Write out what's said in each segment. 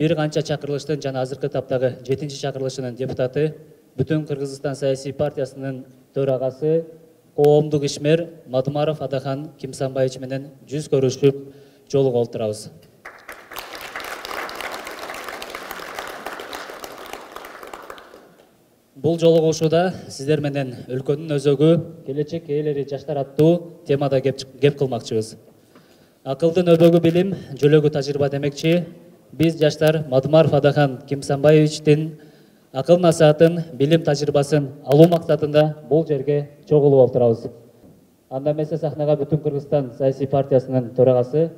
бир канча чакырылыштын жана азыркы таптагы 7-чи чакырылышынын депутаты, Бүтүн Кыргызстан саясий партиясынын төрагасы, коомдук ишмер Матумаров Адахан Кимсанбаевич менен жүз көрүшүп жолугуп отурабыз. Бул жолугушууда сиздер менен өлкөнүн өзөгү, келечек ээлери жаштар аттуу темада кеп кылмакчыбыз. Акылдын өбөгү билим, жөлөгү тажрыйба демекчи, биз жаштар Матумаров Адахан Кимсанбаевичтин акыл насаатын, билим тажрыйбасын алуу максатында бул жерге чогулуп отурабыз. Анда эмесе сахнага Бүтүн Кыргызстан саясий партиясынын төрагасы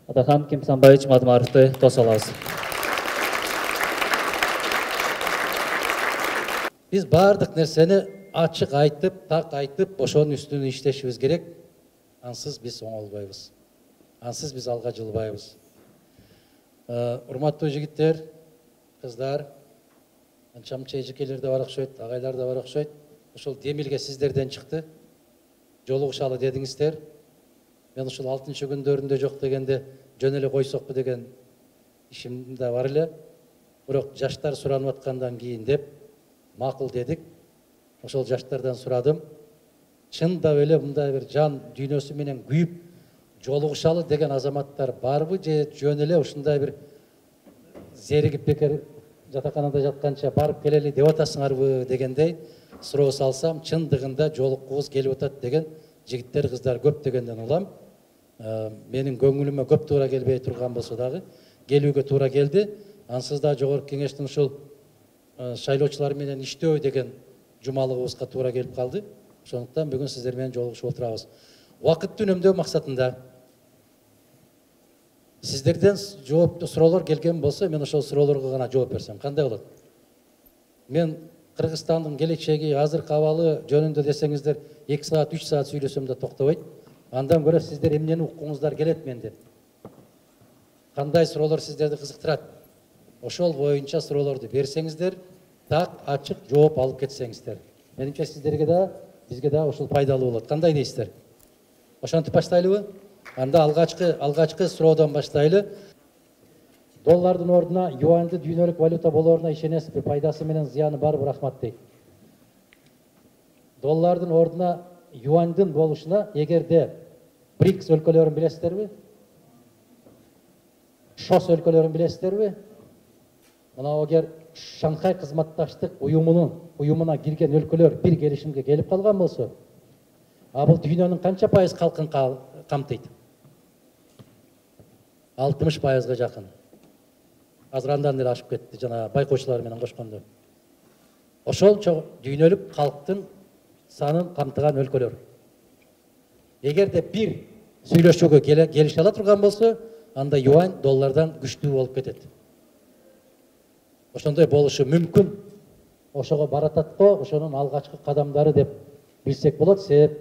Адахан Кимсанбаевич Матумаровду тосолобуз. Biz бардык нерсени ачык айтып, так айтып, ошонун үстүнө иштешибиз керек. Ансыз биз оңолбойбуз. Ансыз биз алга жылбайбыз. Урматтуу жигиттер, кыздар, анча-мынча эжекелер да бар окшойт, агайлар да бар окшойт. Ошол демилге сиздерден чыкты. Жолугушалы дедиңиздер. Мен ушул 6-чы күндөрүндө жок дегенде жөн эле койсокпу деген ишим да бар эле. Бирок жаштар суранып аткандан кийин деп макул дедик. Ошол жаштардан сурадым. Чындап эле мындай бир жан дүйнөсү менен күйүп жолугушалы деген азаматтар барбы же жөн эле ушундай бир зеригип бекер жатаканада жатканча барып келели деп атасыңарбы дегендей суроо салсам, чындыгында жолуккубуз келип атат деген жигиттер, кыздар көп дегенден улам. Менин көңүлүмө көп туура келбей турган болсо дагы келүүгө туура келди. Ансыз да жогорку кеңештин ушул шайлоочулар менен иштөө деген жумалыгыбызга туура келип калды. Ошондуктан бүгүн сиздер менен жолугушуп отурабыз. Убакытты үнөмдөө максатында сиздерден жооптуу суроолор келген болсо, мен ошол суроолорго гана жооп берсем кандай болот? Мен Кыргызстандын келечеги, азыркы абалы жөнүндө десеңиздер 2 саат, 3 саат сүйлөсөм да токтобойт. Андан көрө сиздер эмнени уккуңуздар келет менден? Кандай суроолор сиздерди кызыктырат? Ошол боюнча суроолорду берсеңиздер, так ачык жооп алып кетсеңиздер. Менимче сиздерге да, бизге да ушул пайдалуу болот. Кандай дейсиздер? Ошентип баштайлыбы? Анда алгачкы суроодон баштайлы. Доллардын ордуна юаньды дүйнөлүк валюта болоруна ишенесизби? Пайдасы менен зыяны барбы? Рахмат дейт. Доллардын ордуна юаньдын болушуна эгерде БРИКС өлкөлөрүн билесиздерби? ШОС өлкөлөрүн билесиздерби? Мына эгер Шанхай кызматташтык уюмуна кирген өлкөлөр бир келишимге келип калган болсо, бул дүйнөнүн канча пайыз калкын камтыйт? 60%га жакын. Азыр андан эле ашып кетти, жана байкоочулар менен кошкондо. Ошол дүйнөлүк калктын санын камтыган өлкөлөр. Эгерде бир сүйлөшүүгө келише ала турган болсо, анда юань доллардан күчтүү болуп кетет. Ошондой болушу мүмкүн. Ошого баратат го, ошонун алгачкы кадамдары деп билсек болот. Себеп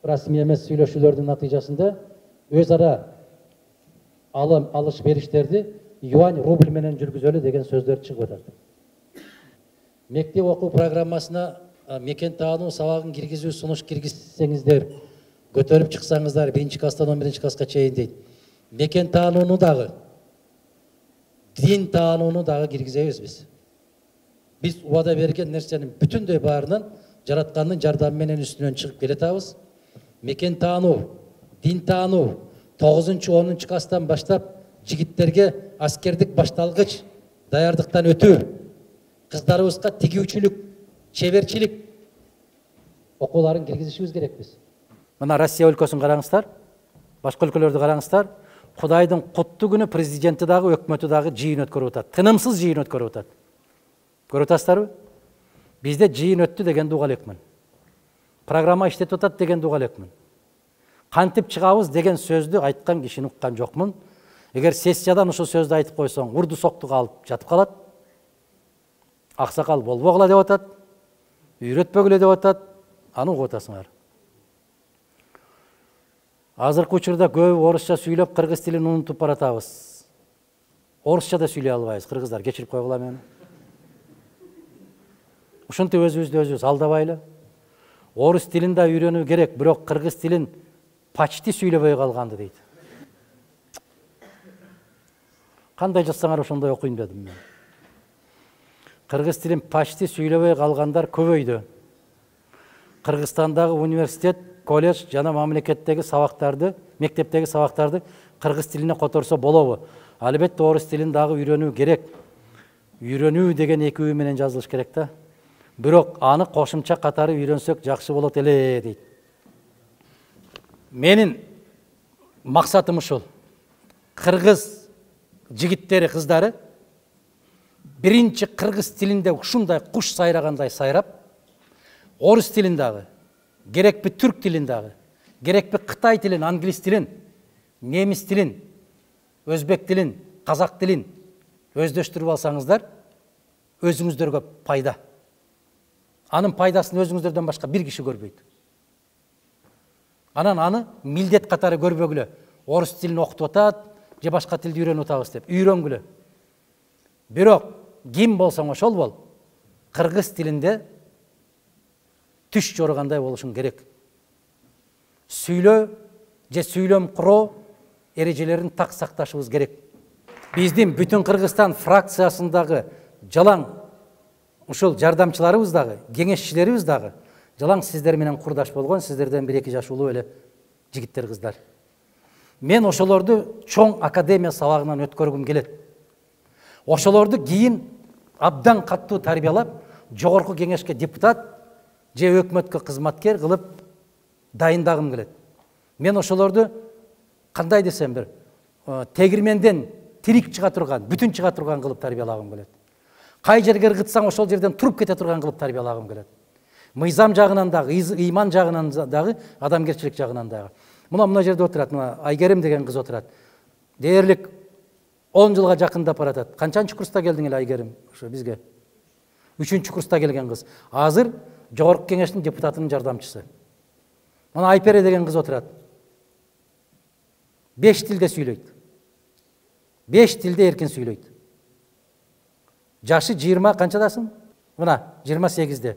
расмий эмес сүйлөшүүлөрдүн натыйжасында өз ара алыш бериштерди юань рубль менен жүргүзөлү деген сөздөр чыгып атат. Мектеп окуу программасына мекен таануу сабагын киргизүү сунуш киргизсеңиздер, көтөрүп чыксаңыздар 1-чи класстан 11-чи класска чейин дейт. Мекен таанууну дагы, дин таанууну дагы киргизебиз биз. Биз убада берген нерсенин бүтүндөй баарынан жараткандын жардамы менен үстүнөн чыгып келатабыз. Мекен таануу, дин таануу 9-10 класстан баштап жигиттерге аскердик башталгыч даярдыктан өтүү, кыздарыбызга тигүүчүлүк, чеберчилик окууларын киргизишибиз керек биз. Мына Россия өлкөсүн караңыздар, башка өлкөлөрдү караңыздар. Кудайдын куттуу күнү президенти дагы, өкмөтү дагы жыйын өткөрүп атат. Тынымсыз жыйын өткөрүп атат. Көрүп атасыздарбы? Бизде жыйын өттү дегенди уга элекмин. Программа иштетип атат дегенди уга элекмин. Кантип чыгабыз деген сөздү айткан кишини уккан жокмун. Эгер сессиядан ушул сөздү айтып койсоң, урду соктук алып жатып калат. Аксакал болбогула деп атат. Үйрөтпөгүлө деп атат. Аны угуп атасыңар. Азыркы учурда көбү орусча сүйлөп, кыргыз тилин унутуп баратабыз. Орусча да сүйлөй албайбыз, кыргыздар, кечирип койгула мени. Ушинтип өзүбүздү өзүбүз алдабайлы. Орус тилин да үйрөнүү керек, бирок кыргыз тилин почти сүйлөбөй калганды дейт. Кандай жазсаңар ошондой окуйм дедим мен. Кыргыз тилин почти сүйлөбөй калгандар көбөйдү. Кыргызстандагы университет, колледж жана мамлекеттеги сабактарды, мектептеги сабактарды кыргыз тилине которсо болобу? Албетте орус тилин дагы үйрөнүү керек. Үйрөнүү деген эки үй менен жазылыш керек да. Бирок аны кошумча катары үйрөнсөк жакшы болот эле дейт. Менин максатым ушул. Кыргыз жигиттери, кыздары биринчи кыргыз тилинде ушундай куш сайрагандай сайрап, орус тилин дагы, керекпи түрк тилин дагы, керекпи кытай тилин, англис тилин, немис тилин, өзбек тилин, казак тилин өздөштүрүп алсаңыздар, өзүңүздөргө пайда. Анын пайдасын өзүңүздөрдөн башка бир киши көрбөйт. Анан аны милдет катары көрбөгүлө. Орус тилин окутуп атат, же башка тилди үйрөнүп атабыз деп. Үйрөнгүлө. Бирок ким болсоң ошол бол, кыргыз тилинде түш жоргандай болушуң керек. Сүйлөө же сүйлөм куроо эрежелерин так сакташыбыз керек. Биздин бүтүн Кыргызстан фракциясындагы жалаң ушул жардамчыларыбыз дагы, кеңешчилерибиз дагы жалаң сиздер менен курдаш болгон, сиздерден 1-2 жаш улуу эле жигиттер, кыздар. Мен ошолорду чоң академия сабагынан өткөргүм келет. Ошолорду кийин абдан каттуу тарбиялап, жогорку кеңешке депутат же өкмөткө кызматкер кылып дайындагым келет. Мен ошолорду кандай десем бир тегирменден тирик чыга турган, бүтүн чыга турган кылып тарбиялагым келет. Кай жерге ыргытсаң ошол жерден туруп кете турган кылып тарбиялагым келет. Мыйзам жагынан дагы, ыйман жагынан дагы, адамгерчилик жагынан дагы. Мына жерде отурат, мына Айгерим деген кыз отурат. Дээрлик 10 жылга жакындап баратат. Канчанчы курста келдиң эле Айгерим? Ошо бизге 3-чү курста келген кыз. Азыр жогорку кеңештин депутатынын жардамчысы. Мына Айпере деген кыз отурат. 5 тилде сүйлөйт. 5 тилде эркин сүйлөйт. Жашы 20 канчадасың? Мына 28-де.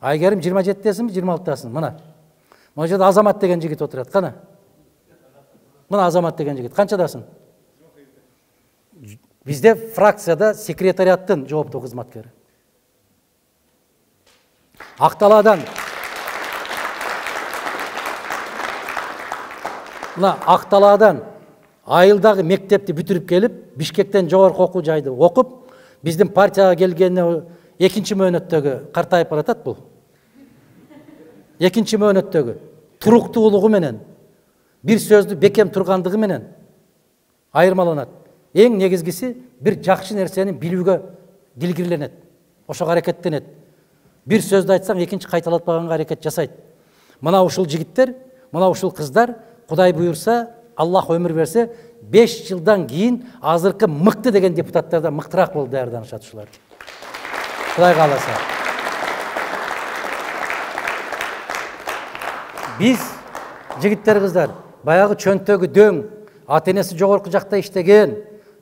Айгерим 27-десиңби, 26-дасың? Мына. Мына жерде Азамат деген жигит отурат. Кана? Мына Азамат деген жигит. Канчадасың? Бизде фракцияда секретариаттын жооптуу кызматкери. Акталаадан мына Акталаадан айылдагы мектепти бүтүрүп келип, Бишкектен жогорку окуу жайды окуп, биздин партияга келгенине 2-чи мөөнөттөгү картайып баратат бул. 2-чи мөөнөттөгү туруктуулугу менен, бир сөздү бекем тургандыгы менен айырмаланат. Эң негизгиси бир жакшы нерсени билүүгө дилгирленет. Ошого аракеттенет. Бир сөздү айтсаң, экинчи кайталатпаганга аракет жасайт. Мына ушул жигиттер, мына ушул кыздар, Кудай буйрса, Аллах өмүр берсе, 5 жылдан кийин азыркы мыкты деген депутаттардан мыктыраак болуп даярданышат ушулар. Кудай кааласа. Биз жигиттер, кыздар, баягы чөнтөгү дөң, ата-энеси жогорку жакта иштеген,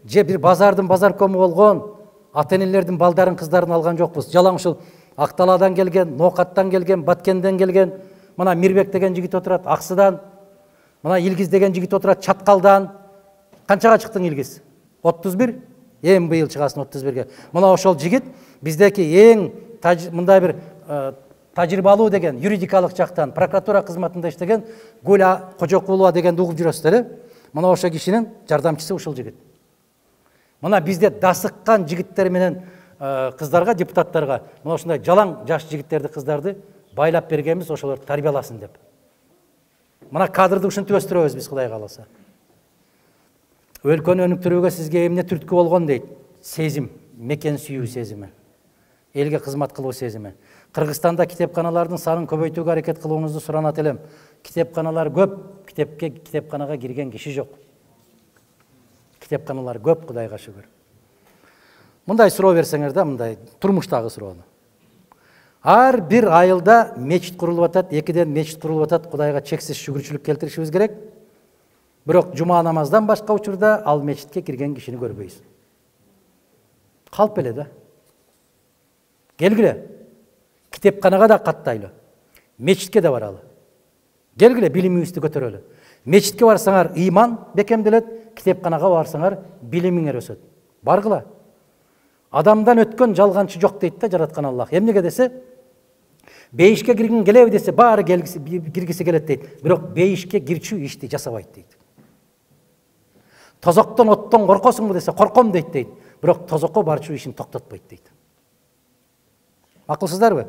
же бир базардын базаркому болгон ата-энелердин балдарын, кыздарын алган жокпуз. Жалаң ушул Акталаадан келген, Ноокаттан келген, Баткенден келген, мына Мирбек деген жигит отурат, Аксыдан, мына Илгиз деген жигит отурат, Чаткалдан. Канчага чыктың Илгиз? 31? Эң быйыл чыгасың 31-ге. Мына ошол жигит биздеки эң мындай бир тажрыйбалуу деген юридикалык жактан прокуратура кызматында иштеген Гуля Кожокулова дегенди угуп жүрөсүздөр. Мына ошол кишинин жардамчысы ушул жигит. Мына бизде дасыккан жигиттер менен кыздарга, депутаттарга мына ушундай жалаң жаш жигиттерди, кыздарды байлап бергенбиз, ошолор тарбияласын деп. Мына кадрды ушинтип өстүрөбүз биз, Кудай кааласа. Өлкөнү өнүктүрүүгө сизге эмне түрткү болгон дейт? Сезим, мекен сүйүү сезими, элге кызмат кылуу сезими. Кыргызстанда китепканалардын санын көбөйтүүгө аракет кылууңузду суранат элем. Китепканалар көп, китепканага кирген киши жок. Китепканалар көп, Кудайга шүгүр. Мындай суроо берсеңер да, мындай турмуштагы суроону. Ар бир айылда мечит курулуп атат, 2ден мечит курулуп атат, Кудайга чексиз шүгүрчүлүк келтиришибиз керек. Бирок жума намаздан башка учурда ал мечитке кирген кишини көрбөйбүз. Калп эле да. Келгиле. Китепканага да каттайлы. Мечитке да баралы. Келгиле, билимибизди көтөрөлү. Мечитке барсаңар иман бекемделет, китепканага барсаңар билимиңер өсөт. Баргыла. Адамдан өткөн жалганчы жок дейт да жараткан Аллах. Эмнеге десе, бейишке киргин келеби десе, баары киргиси келет дейт. Бирок бейишке кирчүү ишти жасабайт дейт. Тозоктон, оттон коркосуңбу десе, корком дейт. Бирок тозокко барчу ишин токтотпойт дейт. Акылсыздарбы?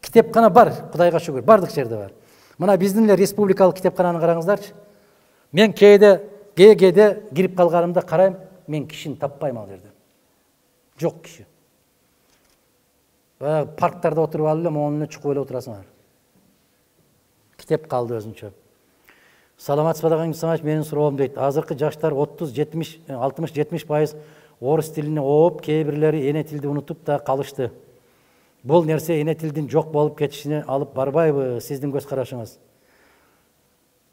Китепкана бар, Кудайга шүгүр, бардык жерде бар. Мына биздин эле республикалык китепкананы караңыздарчы. Мен кээде кирип калганымда карайм, мен кишини таппайм ал жерде. Жок киши. Парктарда отуруп алып эле монун эле чукуп эле отурасыңар. Китеп калды өзүнчө. Саламатсызбы даган саңач менин суроом дейт. Азыркы жаштар 30-70, 60-70% орус тилине ооп, кээ бирлери эне тилди унутуп да калышты. Бул нерсе эне тилдин жок болуп кетишине алып барбайбы? Сиздин көз карашыңыз?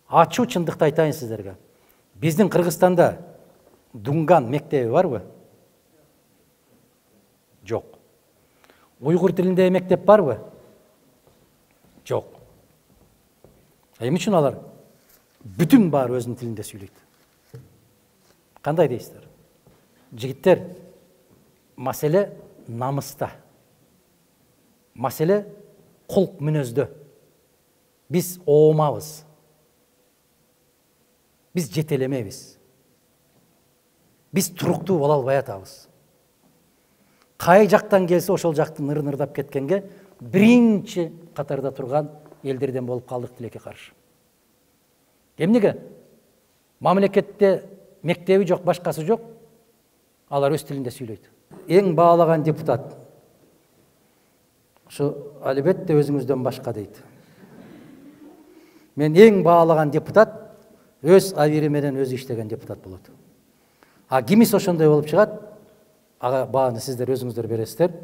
Ачуу чындыкты айтайын сиздерге. Биздин Кыргызстанда Дунган мектеби барбы? Жок. Уйгур тилинде мектеп барбы? Жок. Эмне үчүн алар бүтүн баары өзүнүн тилинде сүйлөйт? Кандай дейсиздер? Жигиттер, маселе намыста. Маселе кулк мүнөздө. Биз оомабыз. Биз жетелемебиз. Биз туруктуу боло албай атабыз. Кай жактан келсе ошол жакты ныр-нырдап кеткенге биринчи катарда турган элдерден болуп калдык тилекке каршы. Эмнеге? Мамлекетте мектеби жок, башкасы жок. Алар өз тилинде сүйлөйт. Эң баалаган депутат ушу албетте өзүңүздөн башка дейт. Мен эң баалаган депутат өз авири менен өзү иштеген депутат болот. А кимис ошондой болуп чыгат? Ага бааны сиздер өзүңүздөр бересиздер.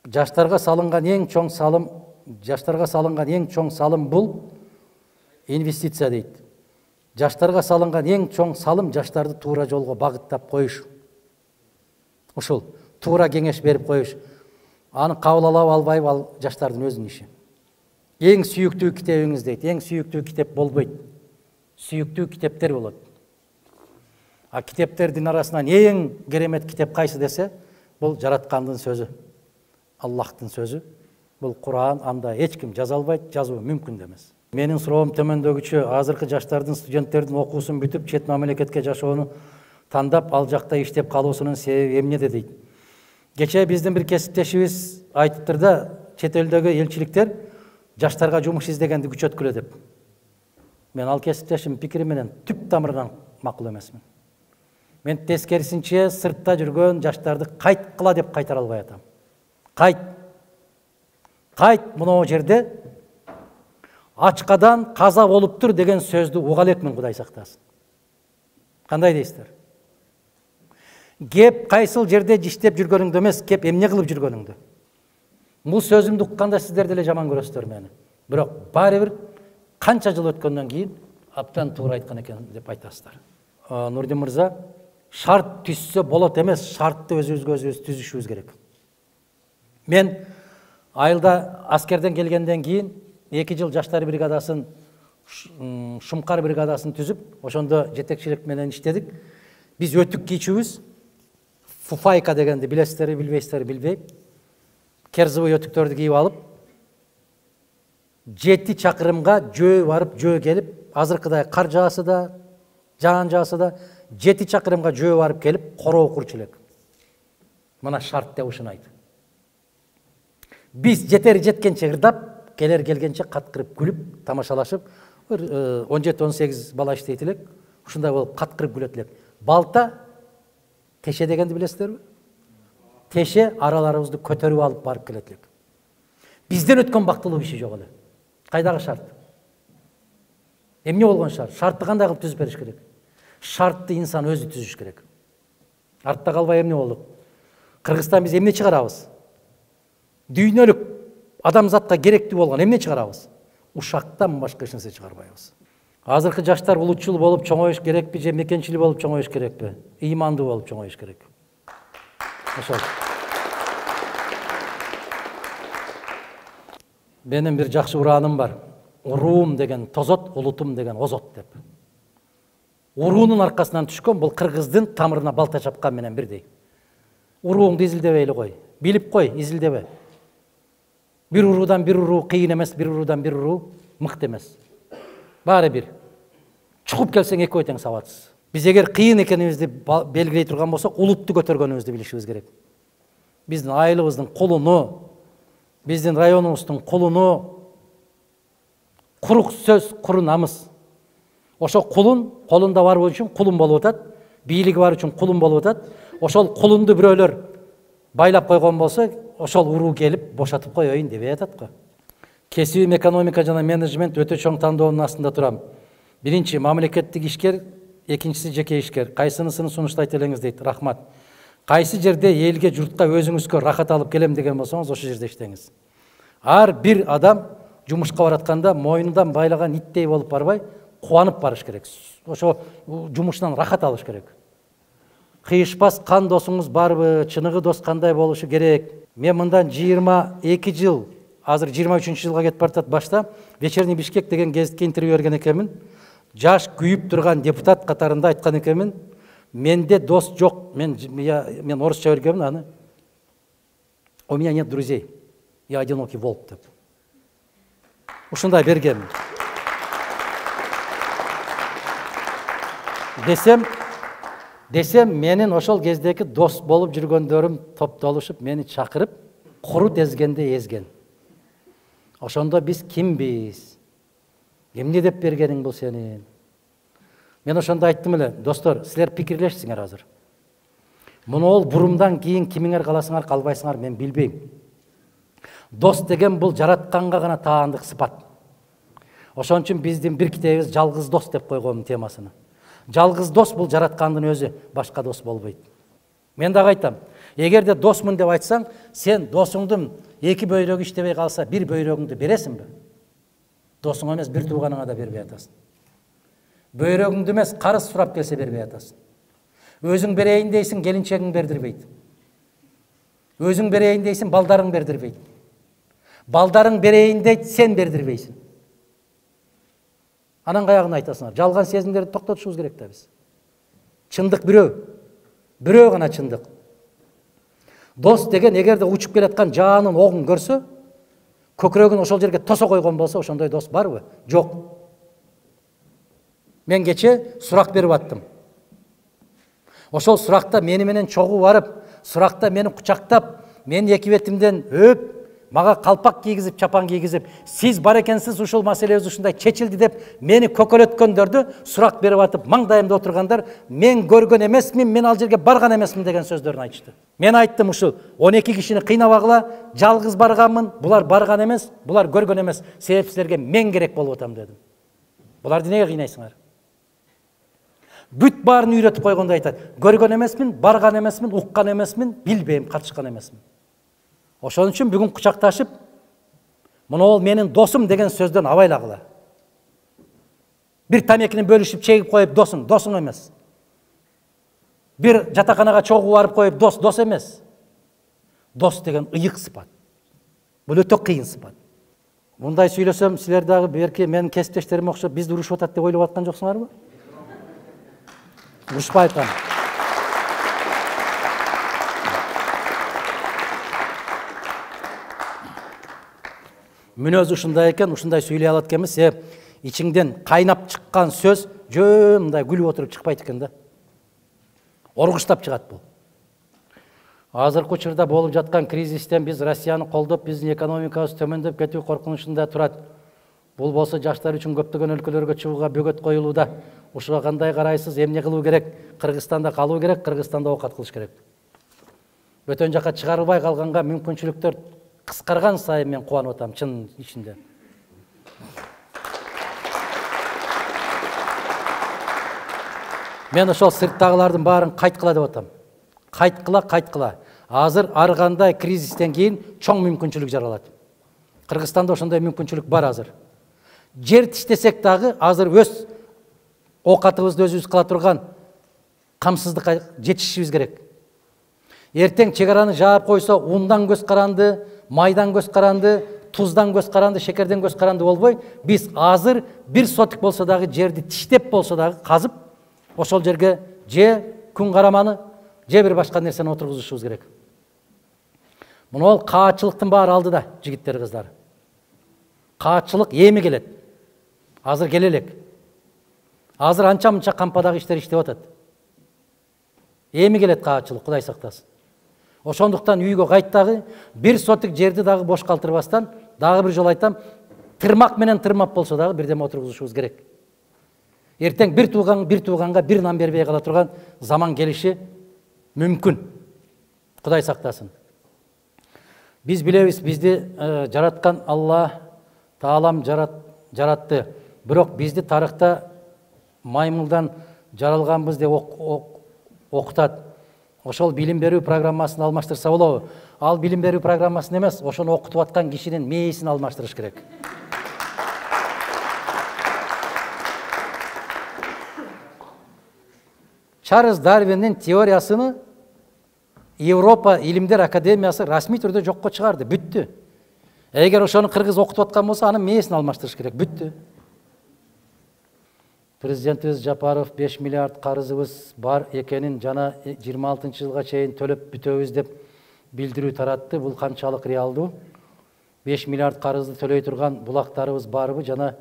Жаштарга салынган эң чоң салым бул инвестиция дейт. Жаштарга салынган эң чоң салым жаштарды туура жолго багыттап коюш. Ушул туура кеңеш берип коюш. Аны кабыл алып албайбы, ал жаштардын өзүнүн иши. Эң сүйүктүү китебиңиз дейт. Эң сүйүктүү китеп болбойт. Сүйүктүү китептер болот. А китептердин арасынан эң керемет китеп кайсы десе, бул жараткандын сөзү. Аллахтын сөзү. Бул Куран, анда эч ким жаза албайт, жазуу мүмкүн да эмес. Менин суроом төмөндөгүчө: азыркы жаштардын, студенттердин окуусун бүтүп, чет мамлекетке жашоону тандап, ал жакта иштеп калуусунун себеби эмнеде дейт. Кечээ биздин бир кесиптешибиз айтыптыр да, чет элдеги элчиликтер жаштарга жумуш издегенди күчөткүлө деп. Мен ал кесиптешимдин пикири менен түп тамырынан макул эмесмин. Мен тескерисинче сыртта жүргөн жаштарды кайткыла деп кайтара албай атам. Кайт мынау жерде ачкадан каза болуптур деген сөздү уга элекмин, Кудай сактасын. Кандай дейсиздер? Кеп кайсыл жерде иштеп жүргөнүңдү эмес, кеп эмне кылып жүргөнүңдү. Бул сөзүмдү укканда сиздер деле жаман көрөсүздөр мени. Бирок баары бир канча жыл өткөндөн кийин абдан туура айткан экен деп айтасыздар. Нурдин мырза, шарт түзсө болот эмес, шартты өзүбүз түзүшүбүз керек. Мен айылда аскерден келгенден кийин 2 жыл жаштар бригадасын, Шумкар бригадасын түзүп, ошондо жетекчилик менен иштедик. Биз өтүк кийчүбүз, фуфайка дегенди билесиздер, билбейсиздер, билбейм. Керзовый өтүктөрдү кийип алып, 7 чакырымга жөө барып, жөө келип, азыркыдай кар жаасы да, жаан жаасы да, 7 чакырымга жөө барып келип, короо курчу элек. Мына шарт деп ушуну айт. Биз жетери жеткенче ырдап, келер келгенче каткырып күлүп, тамашалашып, 17-18 бала иштейт элек, ушундай болуп каткырып күлөт элек. Балта, теше дегенди билесиздерби? Теше араларыбызды көтөрүп алып барып келет элек. Бизден өткөн бактылуу иши жок эле. Кайдагы шарт? Эмне болгон шарт? Шартты кандай кылып түзүп бериш керек? Шартты инсан өзү түзүш керек. Артта калбай эмне болдук? Кыргызстан биз эмне чыгарабыз? Дүйнөлүк адамзатка керектүү болгон эмне чыгарабыз? Ушактан башка эч нерсе чыгарбайбыз. Азыркы жаштар улутчул болуп чоңоюш керекпи же мекенчил болуп чоңоюш керекпи? Ыймандуу болуп чоңоюш керек. Ошол. Менин бир жакшы урааным бар. уруум деген тозот, улутум деген озот деп. Уруунун аркасынан түшкөн бул кыргыздын тамырына балта чапкан менен бирдей. Урууңду изилдебейли кой. Билип кой, изилдебе. Бир уруудан бир уруу кыйын эмес, бир уруудан бир уруу мыкты эмес. Баары бир. Чугуп келсең экөө тең сабатсыз. Биз эгер кыйын экенибизди белгилей турган болсок, улутту көтөргөнүбүздү билишибиз керек. Биздин айылыбыздын кулуну, биздин районубуздун кулуну курук сөз, куру намыс. Ошо кулун колунда бар үчүн кулун болуп атат, бийлиги бар үчүн кулун болуп атат. Ошол кулунду бирөөлөр байлап койгон болсо, ошол уруу келип бошотуп коеюн дебей атат го. Кесибим экономика жана менеджмент өтө чоң тандоонун астында турам. Биринчи мамлекеттик ишкер, экинчиси жеке ишкер. Кайсынысын сунуштайт элеңиз дейт. Рахмат. Кайсы жерде элге, журтка өзүңүзгө рахат алып келем деген болсоңуз, ошол жерде иштеңиз. Ар бир адам жумушка баратканда мойнундан байлаган иттей болуп барбай, кубанып барыш керек. Ошо жумушунан рахат алыш керек. Кыйышпас кан досуңуз барбы, чыныгы дос кандай болушу керек. Мен мындан 22 жыл, азыр 23 жылга кетип баратат башта Вечерний Бишкек деген гезитке интервью берген экенмин. Жаш күйүп турган депутат катарында айткан экенмин. Менде дос жок. Мен орусча бергенмин аны. У меня нет друзей. Я одинокий волк деп. Ушундай бергенмин. Десем менин ошол кездеки дос болуп жүргөндөрүм топтолушуп мени чакырып, курут эзгенде эзген. Ошондо биз кимбиз? Эмне деп бергениң бул сенин? Мен ошондо айттым эле, достор, силер пикирлешсиңер азыр. Муну ол бурумдан кийин кимиңер каласыңар, калбайсыңар, мен билбейм. Дос деген бул жаратканга гана таандык сыпат. Ошон үчүн биздин бир китебибиз жалгыз дос деп койгон темасына. Жалгыз дос бул жараткандын өзү, башка дос болбойт. Мен дагы айтам, эгерде досмун деп айтсаң, сен досуңдун эки бөйрөгү иштебей калса, бир бөйрөгүңдү бересиңби? Досуңа эмес, бир тууганыңа да бербей атасың. Бөйрөгүңдү эмес, карыз сурап келсе бербей атасың. Өзүң берейин дейсиң, келинчегиң бердирбейт. Өзүң берейин дейсиң, балдарың бердирбейт. Балдарың берейин дейт, сен бердирбейсиң. Анан каягын айтасыңар? Жалган сезимдерди токтотушубуз керек да биз. Чындык бирөө гана чындык. Дос деген эгерде учуп келаткан жаанын огун көрсө, көкүрөгүн ошол жерге тосо койгон болсо, ошондой дос барбы? Жок. Мен кече сурак берип аттым. Ошол суракта мени менен чогуу барып, суракта мени кучактап, мен эки бетимден өп, мага калпак кийгизип, чапан кийгизип, сиз бар экенсиз, ушул маселебиз ушундай чечилди деп мени көкөлөткөндөрдү сурак берип атып, маңдайымда отургандар, мен көргөн эмесмин, мен ал жерге барган эмесмин деген сөздөрүн айтышты. Мен айттым, ушул 12 кишини кыйнабагыла, жалгыз барганмын, булар барган эмес, булар көргөн эмес, себеп силерге мен керек болуп атам дедим. Буларды неге кыйнайсыңар? Бүт баарын үйрөтүп койгондой айтат. Көргөн эмесмин, барган эмесмин, уккан эмесмин, билбейм, катышкан эмесмин. Ошон үчүн бүгүн кучакташып, муну ол менин досум деген сөздөн абайлагыла. Бир тамекини бөлүшүп чегип коюп досуң эмес. Бир жатаканага чогуу барып коюп дос эмес. Дос деген ыйык сыпат. Бул өтө кыйын сыпат. Мындай сүйлөсөм, силер дагы берки менин кесиптештериме окшоп бизди урушуп атат деп ойлоп аткан жоксуңарбы? Урушпай калам. Мүнөз ушундай экен, ушундай сүйлөй алат экенбиз, ичиңден кайнап чыккан сөз жөн мындай күлүп отуруп чыкпайт экен да. Оргуштап чыгат бул. Азыркы учурда болуп жаткан кризистен биз Россияны колдоп, биздин экономикабыз төмөндөп кетүү коркунучунда турат. Бул болсо жаштар үчүн көптөгөн өлкөлөргө чыгууга бөгөт коюлууда. Ушуга кандай карайсыз? Эмне кылуу керек? Кыргызстанда калуу керек, Кыргызстанда оокат кылыш керек. Бөтөн жака чыгарылбай калганга мүмкүнчүлүктөр кыскарган сайын мен кубанып атам, чын ичинде. Мен ошол сырттагылардын баарын кайткыла деп атам. Кайткыла. Азыр ар кандай кризистен кийин чоң мүмкүнчүлүк жаралат. Кыргызстанда ошондой мүмкүнчүлүк бар азыр. Жер тиштесек дагы азыр өз оокатыбызды өзүбүз кыла турган камсыздыкка жетишибиз керек. Эртең чек араны жаап койсо, ундан көз каранды, майдан көз каранды, туздан көз каранды, шекерден көз каранды болбой, биз азыр бир сотик болсо дагы жерди тиштеп болсо дагы казып, ошол жерге же күн караманы, же бир башка нерсени отургузушубуз керек. Мына каатчылыктын баары алдыда, жигиттер, кыздар. Каатчылык эми келет. Азыр келе элек. Азыр анча-мынча кампадагы иштер иштеп атат. Эми келет каатчылык, Кудай сактасын. Ошондуктан үйгө кайт дагы, бир сотик жерди дагы бош калтырбастан, дагы бир жолу айтам, тырмак менен тырмап болсо дагы бирдеме отургузушубуз керек. Эртең бир тууганга бир нан бербей кала турган заман келиши мүмкүн. Кудай сактасын. Биз билебиз, бизди жараткан Алла Таалам жаратты. Бирок бизди тарыхта маймылдан жаралганбыз деп окутат. Ошол билим берүү программасын алмаштырса болобу? Ал билим берүү программасын эмес, ошону окутуп аткан кишинин мээсин алмаштырыш керек. Чарльз Дарвиндин теориясыны Европа илимдер академиясы расмий түрдө жокко чыгарды, бүттү. Эгер ошону кыргыз окутуп аткан болсо, анын мээсин алмаштырыш керек, бүттү. Президентибиз Жапаров 5 миллиард карызыбыз бар экенин жана 26-жылга чейин төлөп бүтөбүз деп билдирүү таратты. Бул канчалык реалдуу? 5 миллиард карызды төлөй турган булактарыбыз барбы жана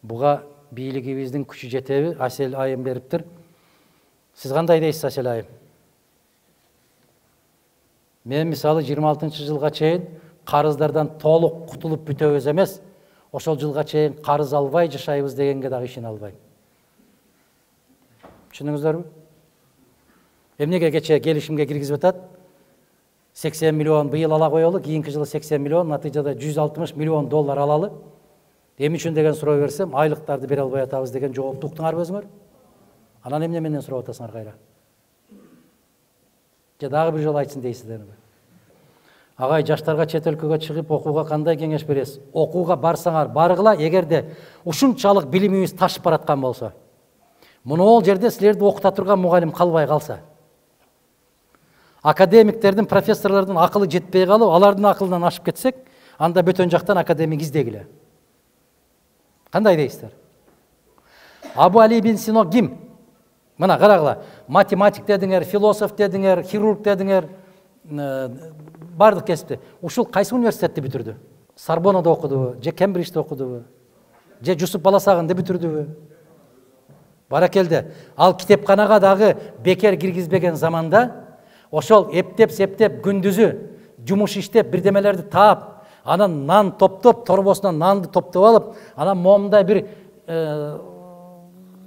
буга бийлигибиздин күчү жетеби? Асел Айым бериптир. Сиз кандай дейсиз, Асел Айым? Мен мисалы 26-жылга чейин карыздардан толук кутулуп бүтөбүз эмес, ошол жылга чейин карыз албай жашайбыз дегенге дагы ишене албайм. Түшүндүңүздөрбү? Эмнеге кече келишимге киргизип атат? 80 миллион быйыл ала коелу, кийинки жылы 80 миллион, натыйжада 160 миллион доллар алалы. Эми үчүн деген суроо берсем, айлыктарды бере албай атабыз деген жоопту уктуңарбы өзүңөр? Анан эмне менен сурап атасыңар кайра? Же дагы бир жолу айтсын дейсиздерби? Агай, жаштарга чет өлкөгө чыгып окууга кандай кеңеш бересиз? Окууга барсаңар баргыла, эгерде ушунчалык билимибиз ташып бараткан болсо. Муну жерде силерди окута турган мугалим калбай калса. Академиктердин, профессорлордун акылы жетпей калып, алардын акылынан ашып кетсек, анда бөтөн жактан академик издегиле. Кандай дейсиздер? Абу Али ибн Сино ким? Мына карагыла, математик дедиңер, философ дедиңер, хирург дедиңер, бардык кесипте. Ушул кайсы университетти бүтүрдү? Сорбоннада окудубу, же Кембриджде окудубу, же Жусуп Баласагында бүтүрдүбү? Баракелде. Ал китепканага дагы бекер киргизбеген заманда ошол эптеп-септеп күндүзү жумуш иштеп, бирдемелерди таап, анан нан топтоп, торбосунан нанды топтоп алып, анан момундай бир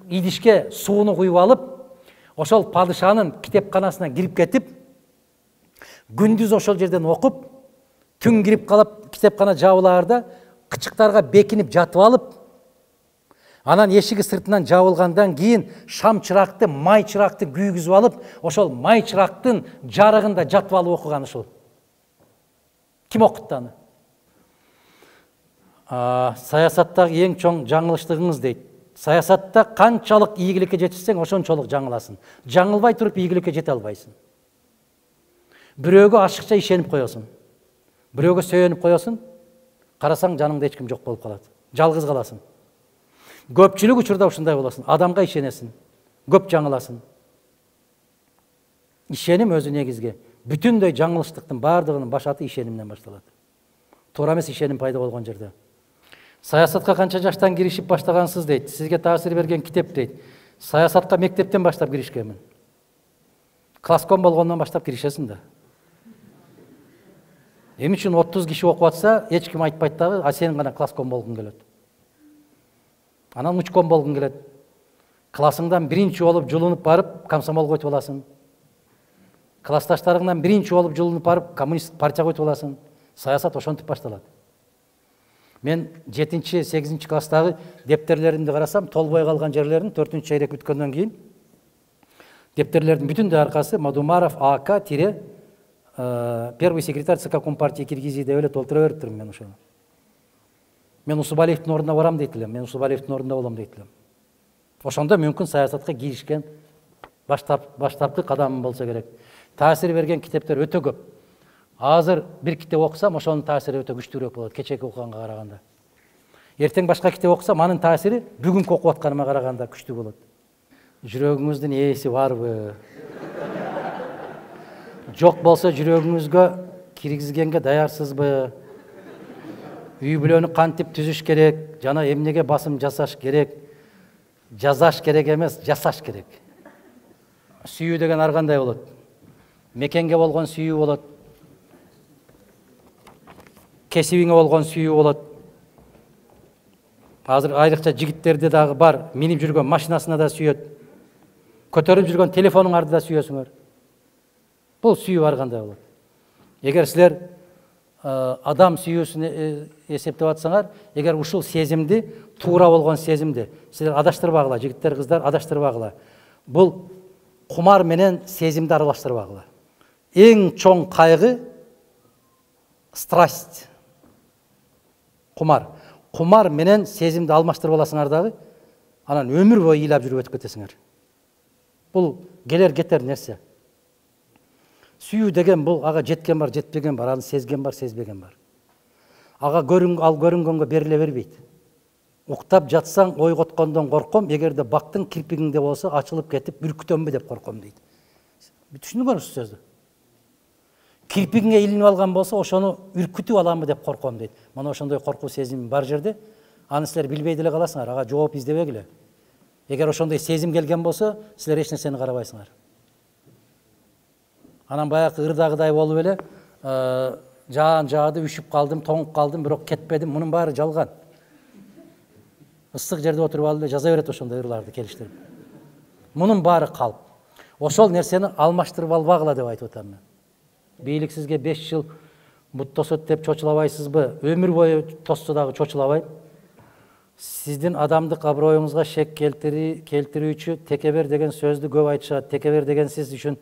идишке сууну куюп алып, ошол падышанын китепканасына кирип кетип, күндүз ошол жерден окуп, түн кирип калып китепкана жабылаарда кычыктарга бекинип жатып алып, анан эшиги сыртынан жабылгандан кийин шам чыракты, май чыракты күйгүзүп алып, ошол май чырактын жарыгында жатып алып окуган ушул. Ким окутту аны? Саясаттагы эң чоң жаңылыштыгыңыз дейт. Саясатта канчалык ийгиликке жетишсең, ошончолук жаңыласың. Жаңылбай туруп ийгиликке жете албайсың. Бирөөгө ашыкча ишенип коесуң. Бирөөгө сүйөнүп коесуң, карасаң жаныңда эч ким жок болуп калат. Жалгыз каласың. Көпчүлүк учурда ушундай болосуң. Адамга ишенесиң, көп жаңыласың. Ишеним өзү негизги. Бүтүндөй жаңылыштыктын бардыгынын башаты ишенимден башталат. Туура эмес ишеним пайда болгон жерде. Саясатка канча жаштан киришип баштагансыз дейт. Сизге таасир берген китеп дейт. Саясатка мектептен баштап киришкенмин. Класском болгондон баштап киришесиң да. Эми үчүн 30 киши окуп атса, эч ким айтпайт дагы, а сен гана класском болгуң келет. Анан учком болгуң келет. Классыңдан биринчи болуп жулунуп барып, комсомолго өтүп аласың. Классташтарыңдан биринчи болуп жулунуп барып, коммунист партияга өтүп аласың. Саясат ошентип башталат. Мен 7-8 класстагы дептерлеримди карасам, толбой калган жерлерин 4-чейрек бүткөндөн кийин дептерлердин бүтүндөй аркасы Мадумаров АК тире первый секретарь ЦК Компартии Киргизии деп эле толтура бериптирмин мен ошону. Мен Усубалиевдин ордуна барам дейт элем, мен Усубалиевдин ордунда болом дейт элем. Ошондо мүмкүн саясатка киришкен баштапкы кадамым болсо керек. Таасир берген китептер өтө көп. Азыр бир китеп окусам, ошонун таасири өтө күчтүүрөөк болот кечээки окуганга караганда. Эртең башка китеп окусам, анын таасири бүгүнкү окуп атканыма караганда күчтүү болот. Жүрөгүңүздүн ээси барбы? Жок болсо жүрөгүңүзгө киргизгенге даярсызбы? Үй бүлөнү кантип түзүш керек, жана эмнеге басым жасаш керек? Жазаш керек эмес, жасаш керек. Сүйүү деген ар кандай болот? Мекенге болгон сүйүү болот. Кесибиңе болгон сүйүү болот. Азыр айрыкча жигиттерде дагы бар, минип жүргөн машинасына да сүйөт. Көтөрүп жүргөн телефонуңарды да сүйөсүңөр. Бул сүйүү ар кандай болот. Эгер силер адам сүйүүсүн эсептеп атсаңар, эгер ушул сезимди, туура болгон сезимди силер адаштырбагыла, жигиттер, кыздар, адаштырбагыла. Бул кумар менен сезимди аралаштырбагыла. Эң чоң кайгы страсть. Кумар менен сезимди алмаштырып аласыңар дагы, анан өмүр бою ыйлап жүрүп өтүп кетесиңер. Бул келер кетер нерсе. Сүйүү деген бул ага жеткен бар, жетпеген бар, аны сезген бар, сезбеген бар. Ага көрүнгөнгө бериле бербейт. Уктап жатсаң ойготкондон корком, эгерде бактың кирпигиңде болсо ачылып кетип үркүтөмбү деп корком дейт. Түшүндүңөрбү ушул сөздү? Кирпигиңе илинип алган болсо, ошону үркүтүп аламбы деп корком дейт. Мана ошондой коркуу сезим бар жерде, аны силер билбей деле каласыңар, ага жооп издебегиле. Эгер ошондой сезим келген болсо, силер эч нерсени карабайсыңар. Анан баягы ырдагыдай болуп эле, жаан жаады, үшүп калдым, тоңуп калдым, бирок кетпедим. Мунун баары жалган. Ысык жерде отуруп алып эле жаза берет ошондой ырларды келиштирип. Мунун баары калп. Ошол нерсени алмаштырып албагыла деп айтып атам мен. Бийлик сизге 5 жыл бут тосот деп чочулабайсызбы? Өмүр бою тосса дагы чочулабайт. Сиздин адамдык аброюңузга шек келтирүүчү текебер деген сөздү көп айтышат. Текебер деген сиз үчүн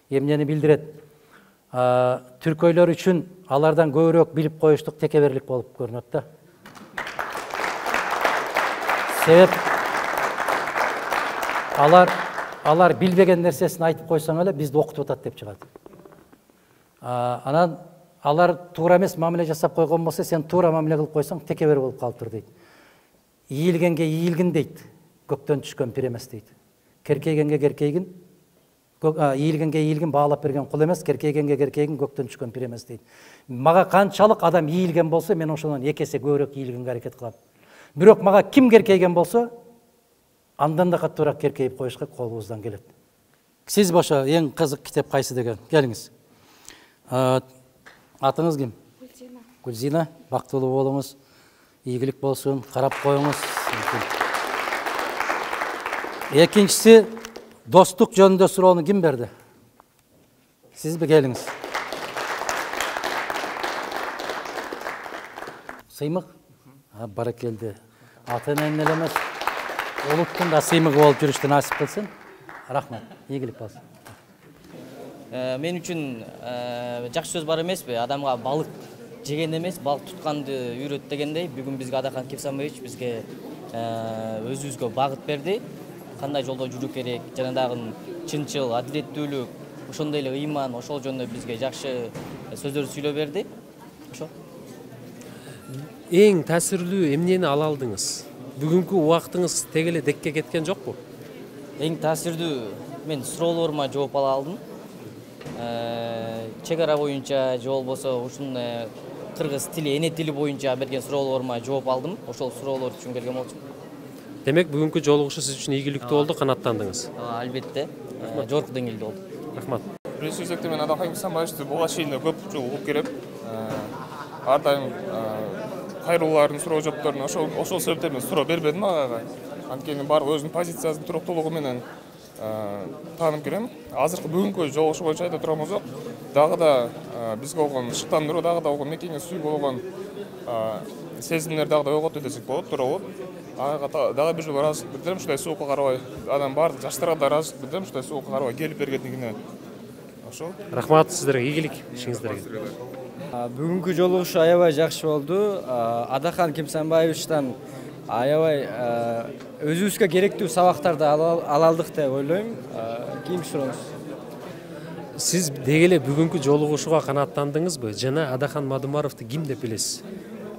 эмнени билдирет? Түркөйлөр үчүн алардан көбүрөөк билип коюштук текеберлик болуп көрүнөт да. Себеп алар билбеген нерсесин айтып койсоң эле бизди окутуп атат деп чыгат. Анан алар туура эмес мамиле жасап койгон болсо, сен туура мамиле кылып койсоң текебер болуп калыптыр дейт. Ийилгенге ийилгин дейт, көктөн түшкөн пир эмес дейт. Керкейгенге керкейгин, ийилгенге ийилгин баалап берген кул эмес, керкейгенге керкейгин, көктөн түшкөн пир эмес дейт. Мага канчалык адам ийилген болсо, мен ошондон 2 эсе көбүрөөк ийилгенге аракет кылам. Бирок мага ким керкейген болсо, андан да каттуураак керкейип коюшка колубуздан келет. Сиз бошо эң кызык китеп кайсы деген? Келиңиз. Атыңыз ким? Гүлзина. Гүлзина, бактылуу болуңуз, ийгилик болсун, карап коюңуз. Экинчиси, достук жөнүндө суроону ким берди? Сизби? Келиңиз. Сыймык? Баракелди. Ата-эненин эле эмес, улуттун да сыймыгы болуп жүрүштү насип кылсын. Рахмат. Ийгилик болсун. Мен үчүн жакшы сөз бар эмеспи? Адамга балык жеген эмес, балык тутканды үйрөт дегендей, бүгүн бизге Адахан Кепсанбаевич бизге өзүбүзгө багыт берди. Кандай жолдо жүрүү керек, жана дагы чынчыл, адилеттүүлүк, ошондой эле ыйман, ошол жөнүндө бизге жакшы сөздөр сүйлөп берди. Ошо. Эң таасирлүү эмнени ала алдыңыз? Бүгүнкү убактыңыз тег эле декке кеткен жокпу? Эң таасирдүү мен суроолорума жооп ала алдым. Чек ара боюнча же болбосо ушун кыргыз тили, эне тили боюнча берген суроолорума жооп алдым. Ошол суроолор үчүн келген болчумун. Демек, бүгүнкү жолугушуу сиз үчүн ийгиликтүү болду, канааттандыңыз. Албетте, жогорку деңгээлде болду. Рахмат. Биринчи кезекте мен Адахан Кепсанбаевичти буга чейин көп жолу угуп келем. Ар дайым кайрылуулардын суроо жоопторун ошол себептен мен суроо бербедим ага. Анткени баары өзүнүн позициясынын туруктуулугу менен таанып келем. Азыркы бүгүнкү жолугушуу боюнча айта турган болсок, дагы да бизге болгон шыктандыруу, дагы да болгон мекенге сүйүү болгон сезимдер дагы да ойготуу десек болот, туура болот. Ага дагы бир жолу ыраазычылык билдирем, ушундай суукка карабай, адам баардык жаштарга да ыраазычылык билдирем, ушундай суукка карабай келип бергендигине. Ошол. Рахмат сиздерге, ийгилик ишиңиздерге. Бүгүнкү жолугушуу аябай жакшы болду. Адахан Кепсанбаевичтан аябай өзүбүзгө керектүү сабактарды ала алдык деп ойлойм. Кийинки сурооңуз. сиз деги эле бүгүнкү жолугушууга канааттандыңызбы жана Адахан Мадумаровду ким деп билесиз?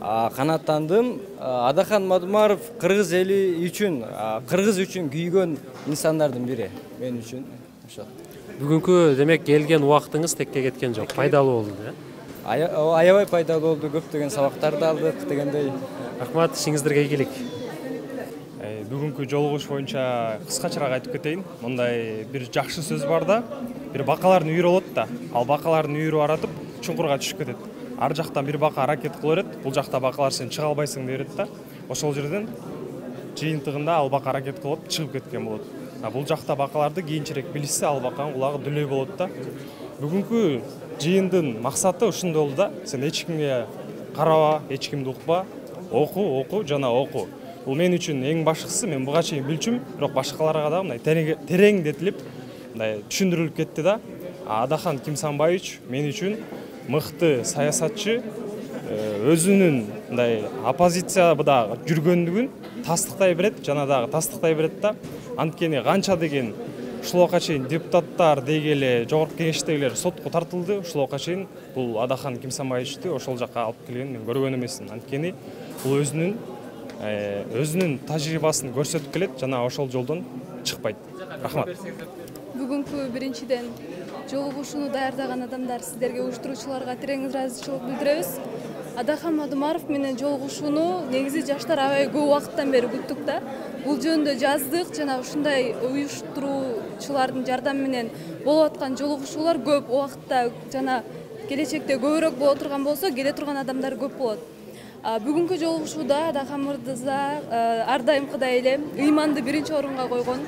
Канааттандым. Адахан Мадумаров кыргыз эли үчүн, кыргыз үчүн күйгөн инсандардын бири мен үчүн. Ошо. Бүгүнкү демек келген убактыңыз текке кеткен жок, пайдалуу болду да? Аябай пайдалуу болду, көптөгөн сабактарды алдык дегендей. Рахмат, ишиңиздерге ийгилик. Бүгүнкү жолугуш боюнча кыскачараак айтып кетейин. Мындай бир жакшы сөз бар да, бир бакалардын үйүрү болот да. Ал бакалардын үйүрү аратып, чуңкурга түшүп кетет. Ар жактан бир бака аракет кыла берет, бул жакта бакалар сен чыга албайсың деп берет да. Ошол жерден жыйынтыгында ал бака аракет кылып чыгып кеткен болот. Бул жакта бакаларды кийинчерээк билишсе, ал баканын кулагы дүлөй болот да. Бүгүнкү жыйындын максаты ушундай болду да. Сен эч кимге караба, эч кимди укпа, оку жана оку. Бул мен үчүн эң башкысы, мен буга чейин билчүм, бирок башкаларга да мындай тереңдетилип, мындай түшүндүрүлүп кетти да. Адахан Кимсанбаевич мен үчүн мыкты саясатчы, өзүнүн мындай оппозицияда жүргөндүгүн тастыктай берет, жана дагы тастыктай берет да. Анткени канча деген ушулга чейин депутаттар деги эле жогорку кеңештегилер сотко тартылды, ушулга чейин бул Адахан Кимсанбаевичти ошол жакка алып келгенин мен көргөн эмесмин. Анткени бул өзүнүн тажрыйбасын көрсөтүп келет жана ошол жолдон чыкпайт. Рахмат. Бүгүнкү биринчиден жолугушууну даярдаган адамдар, сиздерге уюштуруучуларга терең ыраазычылык билдиребиз. Адахан Мадумаров менен жолугушууну негизи жаштар аябай көп убакыттан бери күттүк да. Бул жөнүндө жаздык жана ушундай уюштуруучулардын жардамы менен болуп аткан жолугушуулар көп убакытта жана келечекте көбүрөөк боло турган болсо, келе турган адамдар көп болот. Бүгүнкү жолугушууда Адахан мырза ар дайымкыдай эле ыйманды биринчи орунга койгон,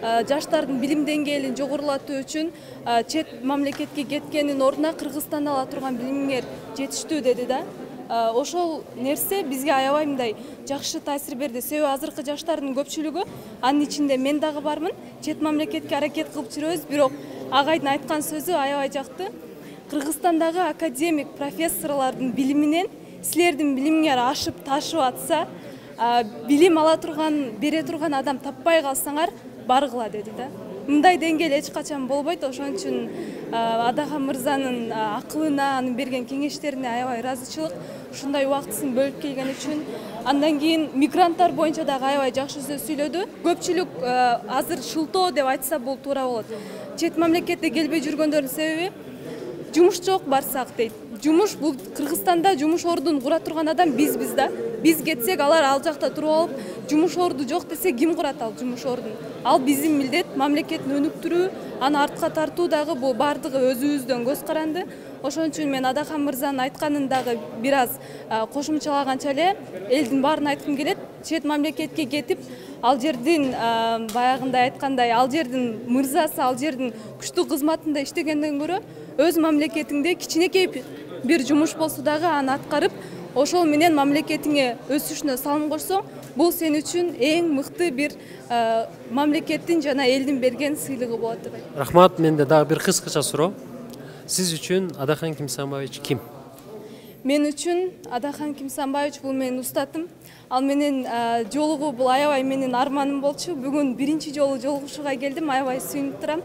жаштардын билим деңгээлин жогорулатуу үчүн чет мамлекетке кеткенин ордуна Кыргызстанда ала турган билимгер жетиштүү деди да. Ошол нерсе бизге аябай мындай жакшы таасир берди. Себеби азыркы жаштардын көпчүлүгү, анын ичинде мен дагы бармын, чет мамлекетке аракет кылып жүрөбүз, бирок агайдын айткан сөзү аябай жакты. Кыргызстандагы академик профессорлордун билиминен силердин билимиңер ашып ташып атса, билим ала турган, бере турган адам таппай калсаңар, баргыла деди да. Мындай деңгээл эч качан болбойт, ошон үчүн Адахан мырзанын акылына, анын берген кеңештерине аябай ыраазычылык. Ушундай убактысын бөлүп келген үчүн. Андан кийин мигранттар боюнча дагы аябай жакшы сөз сүйлөдү. Көпчүлүк азыр шылтоо деп айтса бул туура болот. Чет мамлекетте келбей жүргөндөрдүн себеби жумуш жок, барсак дейт. Жумуш, бул Кыргызстанда жумуш ордун кура турган адам бизбиз да. Биз кетсек, алар ал жакта туруп алып, жумуш орду жок десе, ким курат ал жумуш ордун? Ал биздин милдет, мамлекетти өнүктүрүү, аны артка тартуу дагы бул бардыгы өзүбүздөн көз каранды. Ошон үчүн мен Адахан мырзанын айтканын дагы бир аз кошумчалаганча эле элдин баарын айткым келет. Чет мамлекетке кетип, ал жердин баягындай айткандай, ал жердин мырзасы, ал жердин күчтүү кызматында иштегенден көрө, өз мамлекетиңде кичинекей бир жумуш болсо дагы аны аткарып, ошол менен мамлекетиңе өсүшүнө салым кошсоң, бул сен үчүн эң мыкты бир мамлекеттин жана элдин берген сыйлыгы болот деп айтам. Рахмат, менде дагы бир кыскача суроо. Сиз үчүн Адахан Кимсанбаевич ким? Мен үчүн Адахан Кимсанбаевич бул менин устатым. Ал менен жолугуу бул аябай менин арманым болчу. Бүгүн биринчи жолу жолугушууга келдим, аябай сүйүнүп турам.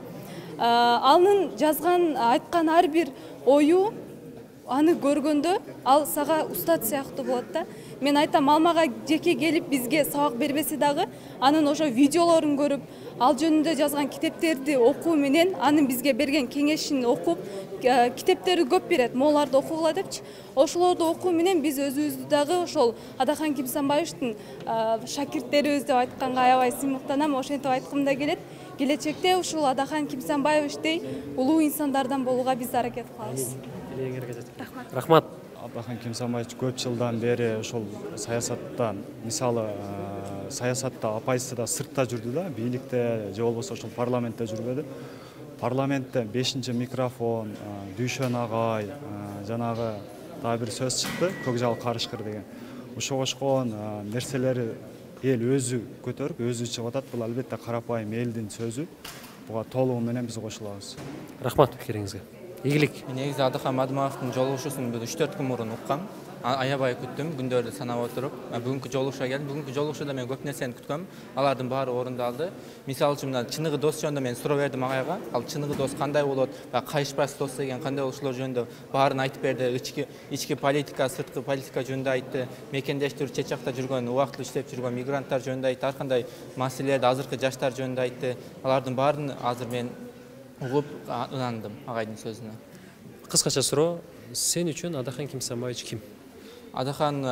Анын жазган, айткан ар бир ою, аны көргөндө ал сага устат сыяктуу болот да. Мен айтам, ал мага жеке келип бизге сабак бербесе дагы, анын ошо видеолорун көрүп, ал жөнүндө жазган китептерди окуу менен, анын бизге берген кеңешин окуп, китептери көп берет, могуларды окугула депчи. Ошолорду окуу менен биз өзүбүздү дагы ошол Адахан Кимсанбаевичтин шакирттерибиз деп айтканга аябай сыймыктанам, ошентип айткым да келет. Келечекте ушул Адахан Кимсанбаевичтей улуу инсандардан болууга биз аракет кылабыз. Рахмат. Адахан Кимсанбаевич көп жылдан бери ошол саясатта, мисалы саясатта оппозицияда сыртта жүрдү да, бийликте же болбосо ошол парламентте жүрбөдү. Парламентте 5-чи микрофон, Дүйшөн агай, жанагы дагы бир сөз чыкты, Көкжал Карышкыр деген. Ошого окшогон нерселери эл өзү көтөрүп, өзү чыгып атат. Бул албетте карапайым элдин сөзү. Буга толугу менен биз кошулабыз. Рахмат пикириңизге. Ийгилик. Негизи Адахан Мадумаровдун жолугушуусун 3-4 күн мурун уккам. аябай күттім, күндөрдү санап отуруп. Бүгүнкү жолугушууга келдим. Бүгүнкү жолугушууда мен көп нерсени күткөм. Алардын баары орундалды. Мисалы үчүн мына чыныгы дос жөнүндө мен суроо бердим агайга. Ал чыныгы дос кандай болот? Кайышпас дос деген кандай болушулар жөнүндө баарын айтып берди. Ички политика, сырткы политика жөнүндө айтты. Мекендештирүү чечакта жүргөн, убактылуу иштеп жүргөн мигранттар жөнүндө айтты. Ар кандай маселелерди азыркы жаштар жөнүндө айтты. Алардын баарын азыр мен угуп ынандым агайдын сөзүнө. Кыскача суроо, сен үчүн Адахан Кимсанбаевич ким? Адахан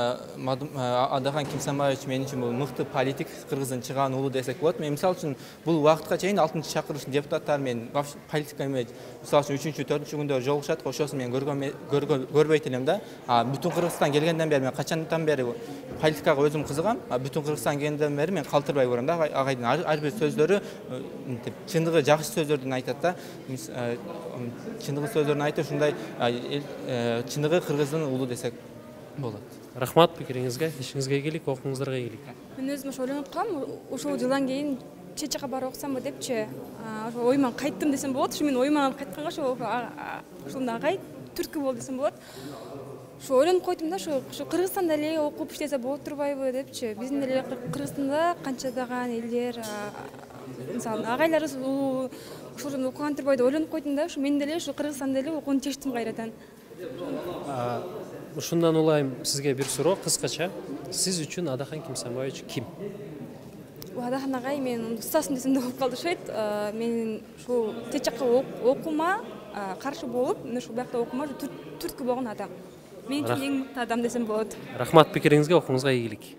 Кимсанбаевич мен үчүн бул мыкты политик, кыргыздын чыгаан уулу десек болот. Мен мисалы үчүн бул убакытка чейин 6-чакырылыштын депутаттары мен политика эме мисалы үчүн 3-4 күндө жолугушат, ошосун мен көрбөйт элем да. Бүтүн Кыргызстан келгенден бери мен качандан бери политикага өзүм кызыгам. Бүтүн Кыргызстан келгенден бери мен калтырбай көрөм да. Агайдын ар бир сөздөрү чындыгы жакшы сөздөрдүн айтат да. Чындыгы сөздөрүн айтып, ушундай чындыгы кыргыздын уулу десек болот. Рахмат пикириңизге, ишиңизге ийгилик, окууңуздарга ийгилик. Мен өзүм ошо ойлонуп калам, ушул жылдан кийин чечака барып окусамбы депчи. Ошо оюман кайттым десем болот. Ушу мен оюман кайтканга ошондо агай түрткү болду десем болот. Ошо ойлонуп койдум да, ушу Кыргызстанда эле окуп иштесе болот турбайбы депчи. Биздин эле Кыргызстанда канчадаган элдер, мисалы агайларыбыз ушул жерде окуган турбайбы деп ойлонуп койдум да. Ушу мен деле ушу Кыргызстанда эле окууну чечтим кайрадан. Ушундан улайым сизге бир суроо, кыскача. Сиз үчүн Адахан Кимсанбаевич ким? Адахан агай мен устасым десем да болуп калды окшойт. Мен ушул чечакка окуума каршы болуп, мен ушул биякта окуума түрткү болгон адам. Мен үчүн эң мыкты адам десем болот. Рахмат пикириңизге, окууңузга ийгилик.